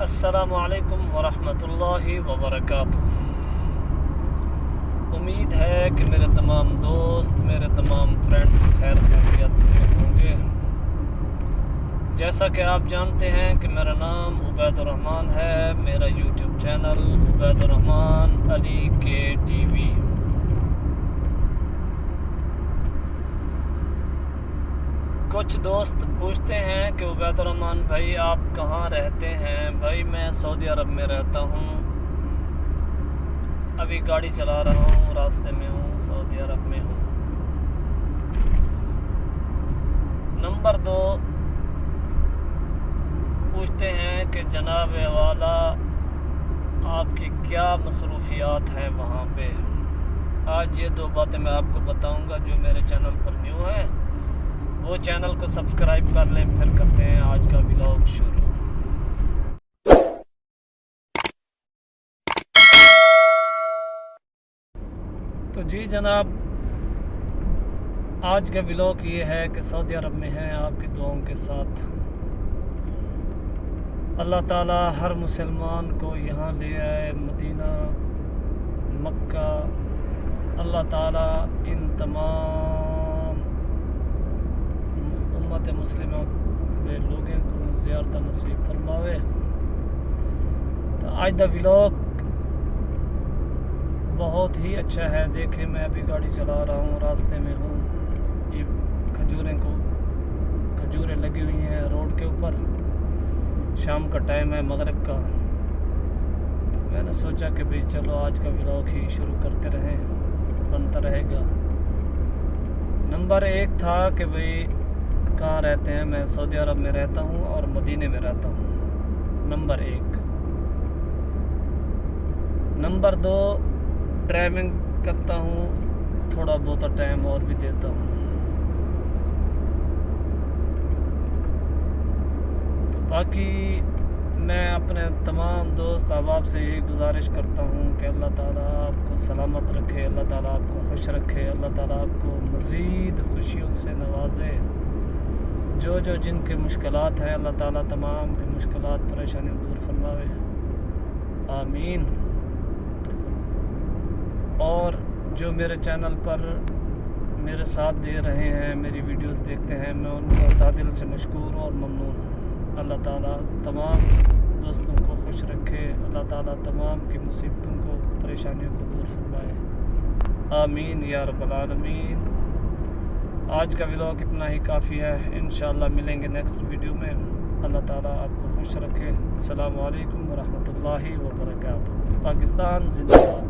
السلام علیکم ورحمۃ اللہ وبرکاتہ۔ امید ہے کہ میرے تمام دوست، میرے تمام فرینڈز خیر خیریت سے ہوں گے۔ جیسا کہ آپ جانتے ہیں کہ میرا نام عبید الرحمن ہے، میرا یوٹیوب چینل عبید الرحمن علی کے ٹی وی۔ کچھ دوست پوچھتے ہیں کہ عبید الرحمن بھائی آپ کہاں رہتے ہیں؟ بھائی میں سعودی عرب میں رہتا ہوں، ابھی گاڑی چلا رہا ہوں، راستے میں ہوں، سعودی عرب میں ہوں۔ نمبر 2، پوچھتے ہیں کہ جناب والا آپ کی کیا مصروفیات ہیں وہاں پہ؟ آج یہ 2 باتیں میں آپ کو بتاؤں گا۔ جو میرے چینل پر نیو ہے وہ چینل کو سبسکرائب کر لیں، پھر کرتے ہیں آج کا ولاگ شروع۔ تو جی جناب، آج کا ولاگ یہ ہے کہ سعودی عرب میں ہیں، آپ کی دعاؤں کے ساتھ۔ اللہ تعالیٰ ہر مسلمان کو یہاں لے آئے، مدینہ، مکہ۔ اللہ تعالیٰ ان تمام امت مسلمہ کے لوگوں کو زیارت نصیب فرماوے۔ تو آج دا ولاگ بہت ہی اچھا ہے۔ دیکھیں میں ابھی گاڑی چلا رہا ہوں، راستے میں ہوں۔ یہ کھجوریں لگی ہوئی ہیں روڈ کے اوپر۔ شام کا ٹائم ہے، مغرب کا۔ میں نے سوچا کہ بھئی چلو آج کا ولاگ ہی شروع کرتے رہیں، بنتا رہے گا۔ نمبر 1 تھا کہ بھئی کہاں رہتے ہیں؟ میں سعودی عرب میں رہتا ہوں اور مدینے میں رہتا ہوں، نمبر 1۔ نمبر 2، ڈرائیونگ کرتا ہوں، تھوڑا بہت ٹائم اور بھی دیتا ہوں۔ تو باقی میں اپنے تمام دوست احباب سے یہی گزارش کرتا ہوں کہ اللہ تعالیٰ آپ کو سلامت رکھے، اللہ تعالیٰ آپ کو خوش رکھے، اللہ تعالیٰ آپ کو مزید خوشیوں سے نوازے۔ جو جن کے مشکلات ہیں، اللہ تعالیٰ تمام کی مشکلات پریشانیاں دور فرماوے، آمین۔ اور جو میرے چینل پر میرے ساتھ دے رہے ہیں، میری ویڈیوز دیکھتے ہیں، میں ان کو تہ دل سے مشکور اور ممنون ہوں۔ اللہ تعالیٰ تمام دوستوں کو خوش رکھے، اللہ تعالیٰ تمام کی مصیبتوں کو، پریشانیوں کو دور فرمائے، آمین یا رب العالمین۔ آج کا ولاگ اتنا ہی کافی ہے، انشاءاللہ ملیں گے نیکسٹ ویڈیو میں۔ اللہ تعالیٰ آپ کو خوش رکھے۔ السلام علیکم ورحمۃ اللہ وبرکاتہ۔ پاکستان زندہ باد۔